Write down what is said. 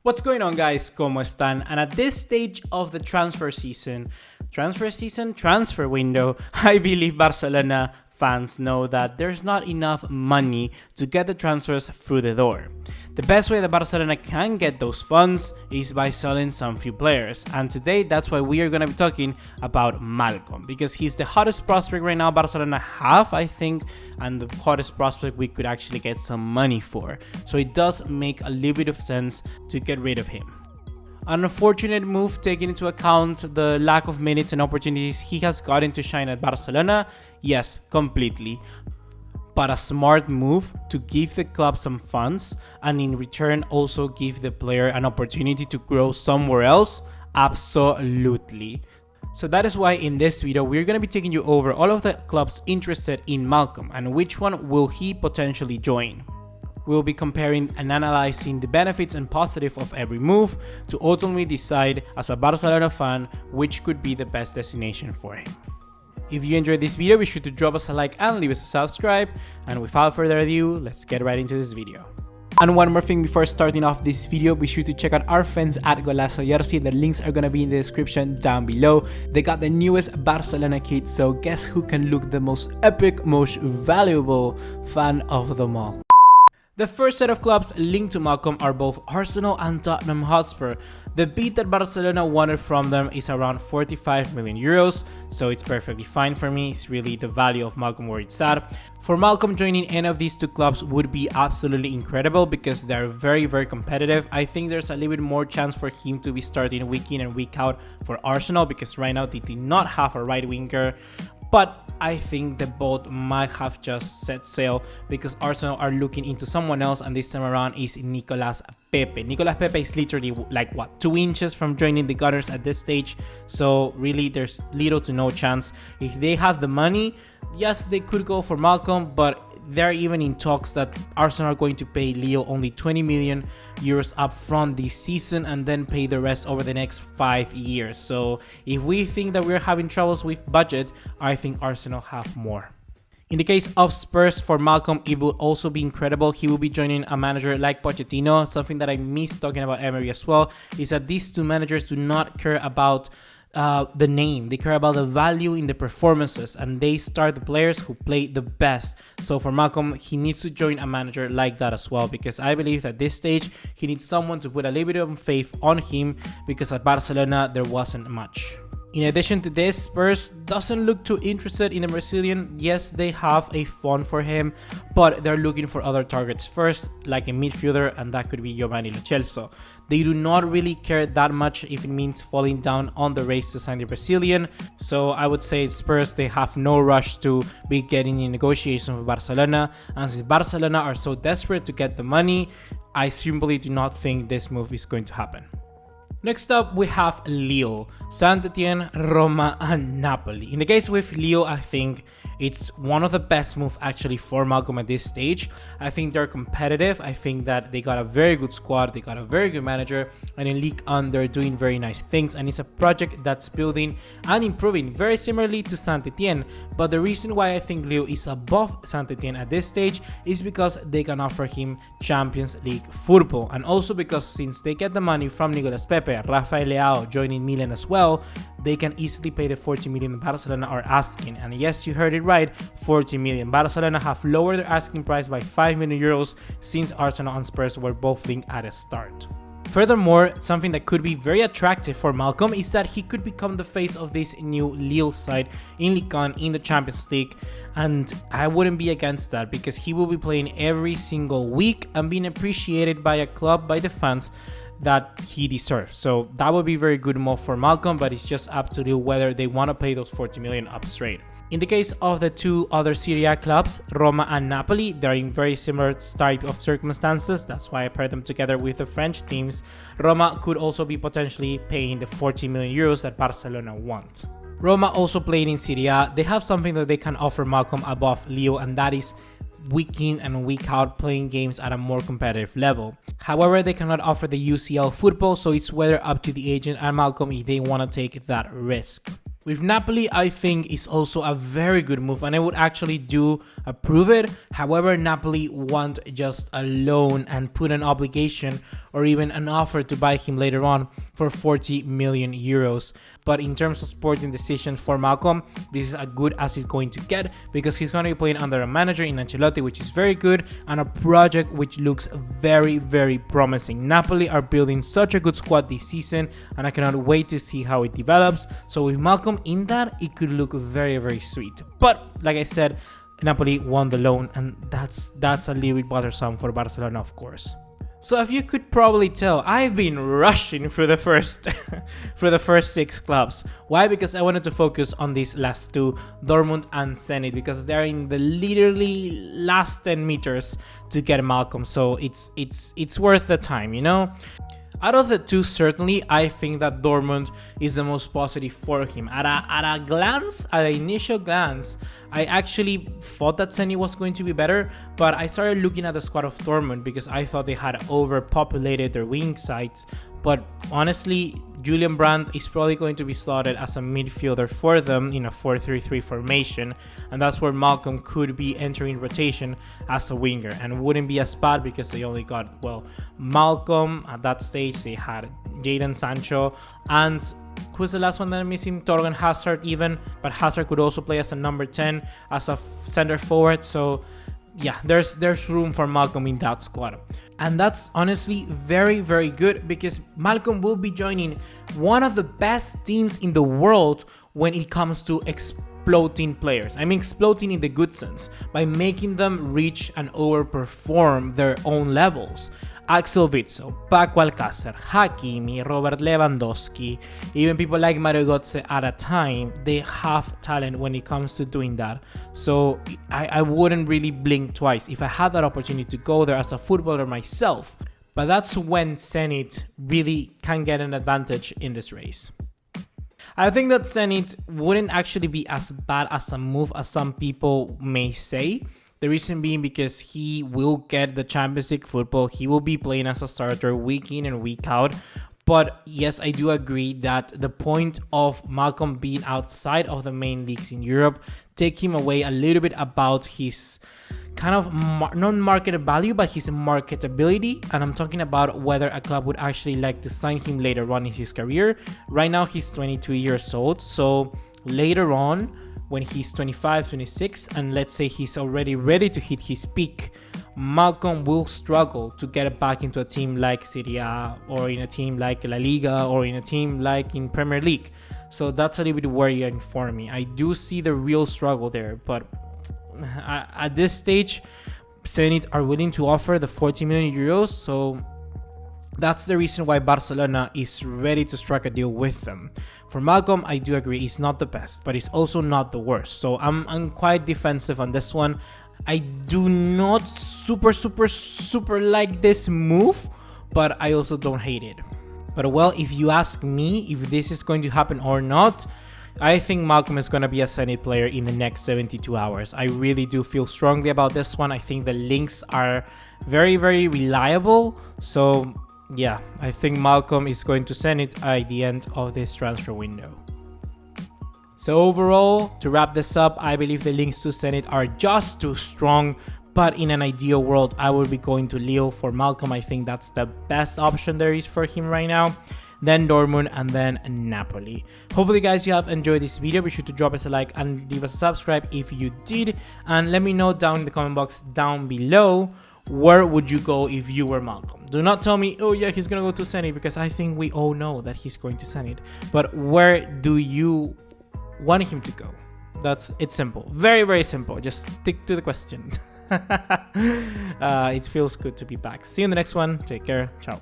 What's going on, guys? ¿Cómo están? And at this stage of the transfer window, I believe Barcelona fans know that there's not enough money to get the transfers through the door. The best way that Barcelona can get those funds is by selling some few players, and today that's why we are going to be talking about Malcom, because he's the hottest prospect right now Barcelona have, I think, and the hottest prospect we could actually get some money for. So it does make a little bit of sense to get rid of him. An unfortunate move taking into account the lack of minutes and opportunities he has gotten to shine at Barcelona, yes, completely. But a smart move to give the club some funds and in return also give the player an opportunity to grow somewhere else, absolutely. So that is why in this video we're going to be taking you over all of the clubs interested in Malcom and which one will he potentially join. We'll be comparing and analyzing the benefits and positives of every move to ultimately decide as a Barcelona fan which could be the best destination for him. If you enjoyed this video, be sure to drop us a like and leave us a subscribe. And without further ado, let's get right into this video. And one more thing before starting off this video, be sure to check out our friends at Golazo Jersey. The links are gonna be in the description down below. They got the newest Barcelona kit, so guess who can look the most epic, most valuable fan of them all. The first set of clubs linked to Malcom are both Arsenal and Tottenham Hotspur. The bid that Barcelona wanted from them is around 45 million euros, so it's perfectly fine for me. It's really the value of Malcom where it's at. For Malcom, joining any of these two clubs would be absolutely incredible because they're very competitive. I think there's a little bit more chance for him to be starting week in and week out for Arsenal because right now they did not have a right winger. But I think that both might have just set sail because Arsenal are looking into someone else, and this time around is Nicolas Pepe. Nicolas Pepe is literally like 2 inches from joining the Gunners at this stage, so really there's little to no chance. If they have the money, yes, they could go for Malcom, but they're even in talks that Arsenal are going to pay Leo only 20 million euros up front this season and then pay the rest over the next 5 years. So if we think that we're having troubles with budget, I think Arsenal have more. In the case of Spurs, for Malcom, it will also be incredible. He will be joining a manager like Pochettino. Something that I miss talking about Emery as well is that these two managers do not care about the name. They care about the value in the performances, and they start the players who play the best. So for Malcom, he needs to join a manager like that as well, because I believe at this stage he needs someone to put a little bit of faith on him, because at Barcelona there wasn't much. In addition to this, Spurs doesn't look too interested in the Brazilian. Yes, they have a fund for him, but they're looking for other targets first, like a midfielder, and that could be Giovanni Lo Celso. They do not really care that much if it means falling down on the race to sign the Brazilian. So I would say Spurs, they have no rush to be getting in negotiations with Barcelona. And since Barcelona are so desperate to get the money, I simply do not think this move is going to happen. Next up, we have Lille, Saint-Etienne, Roma, and Napoli. In the case with Lille, I think it's one of the best moves actually for Malcom at this stage. I think they're competitive. I think that they got a very good squad. They got a very good manager. And in Ligue 1, they're doing very nice things. And it's a project that's building and improving very similarly to Saint-Etienne. But the reason why I think Lille is above Saint-Etienne at this stage is because they can offer him Champions League football. And also because since they get the money from Nicolas Pepe, Rafael Leao joining Milan as well, they can easily pay the 40 million Barcelona are asking. And yes, you heard it right, 40 million. Barcelona have lowered their asking price by 5 million euros since Arsenal and Spurs were both linked at the start. Furthermore, something that could be very attractive for Malcom is that he could become the face of this new Lille side in Ligue 1 in the Champions League, and I wouldn't be against that because he will be playing every single week and being appreciated by a club, by the fans that he deserves. So that would be a very good move for Malcom, but it's just up to Lille whether they want to pay those 40 million up straight. In the case of the two other Serie A clubs, Roma and Napoli, they're in very similar type of circumstances. That's why I paired them together with the French teams. Roma could also be potentially paying the 40 million euros that Barcelona want. Roma also playing in Serie A. They have something that they can offer Malcom above Lille, and that is week in and week out playing games at a more competitive level. However, they cannot offer the UCL football, so it's whether up to the agent and Malcom if they want to take that risk. With Napoli, I think is also a very good move, and I would actually do approve it. However, Napoli want just a loan and put an obligation or even an offer to buy him later on for 40 million euros. But in terms of sporting decisions for Malcom, this is as good as he's going to get, because he's going to be playing under a manager in Ancelotti, which is very good, and a project which looks very, very promising. Napoli are building such a good squad this season, and I cannot wait to see how it develops. So with Malcom in that, it could look very, very sweet. But like I said, Napoli won the loan, and that's a little bit bothersome for Barcelona, of course. So if you could probably tell, I've been rushing through the first for the first 6 clubs. Why? Because I wanted to focus on these last 2, Dortmund and ZENIT, because they're in the literally last 10 meters to get Malcom. So it's worth the time, you know? Out of the 2, certainly, I think that Dortmund is the most positive for him. At a glance, at an initial glance, I actually thought that ZENIT was going to be better, but I started looking at the squad of Dortmund because I thought they had overpopulated their wing sides. But honestly, Julian Brandt is probably going to be slotted as a midfielder for them in a 4-3-3 formation, and that's where Malcom could be entering rotation as a winger, and wouldn't be as bad because they only got, well, Malcom at that stage. They had Jadon Sancho, and who's the last one that I'm missing? Torgan Hazard even, but Hazard could also play as a number 10, as a center forward. So yeah, there's room for Malcom in that squad. And that's honestly very, very good, because Malcom will be joining one of the best teams in the world when it comes to exploding players. I mean exploding in the good sense, by making them reach and overperform their own levels. Axel Witsel, Paco Alcácer, Hakimi, Robert Lewandowski, even people like Mario Götze at a time, they have talent when it comes to doing that. So I wouldn't really blink twice if I had that opportunity to go there as a footballer myself. But that's when ZENIT really can get an advantage in this race. I think that ZENIT wouldn't actually be as bad as a move as some people may say. The reason being because he will get the Champions League football. He will be playing as a starter week in and week out. But yes, I do agree that the point of Malcom being outside of the main leagues in Europe take him away a little bit about his kind of non-market value, but his marketability. And I'm talking about whether a club would actually like to sign him later on in his career. Right now, he's 22 years old. So later on, when he's 25, 26, and let's say he's already ready to hit his peak, Malcom will struggle to get back into a team like Serie A, or in a team like La Liga, or in a team like in Premier League. So that's a little bit worrying for me. I do see the real struggle there, but at this stage, ZENIT are willing to offer the 40 million euros, so that's the reason why Barcelona is ready to strike a deal with them. For Malcom, I do agree, he's not the best, but he's also not the worst. So I'm quite defensive on this one. I do not super like this move, but I also don't hate it. But well, if you ask me if this is going to happen or not, I think Malcom is going to be a ZENIT player in the next 72 hours. I really do feel strongly about this one. I think the links are very, very reliable. So yeah, I think Malcom is going to ZENIT at the end of this transfer window. So overall, to wrap this up, I believe the links to ZENIT are just too strong. But in an ideal world, I would be going to Lille for Malcom. I think that's the best option there is for him right now. Then Dortmund, and then Napoli. Hopefully guys, you have enjoyed this video. Be sure to drop us a like and leave us a subscribe if you did. And let me know down in the comment box down below, where would you go if you were Malcom? Do not tell me, oh yeah, he's gonna go to ZENIT, because I think we all know that he's going to ZENIT. But where do you want him to go? It's simple. Very, very simple. Just stick to the question. It feels good to be back. See you in the next one. Take care. Ciao.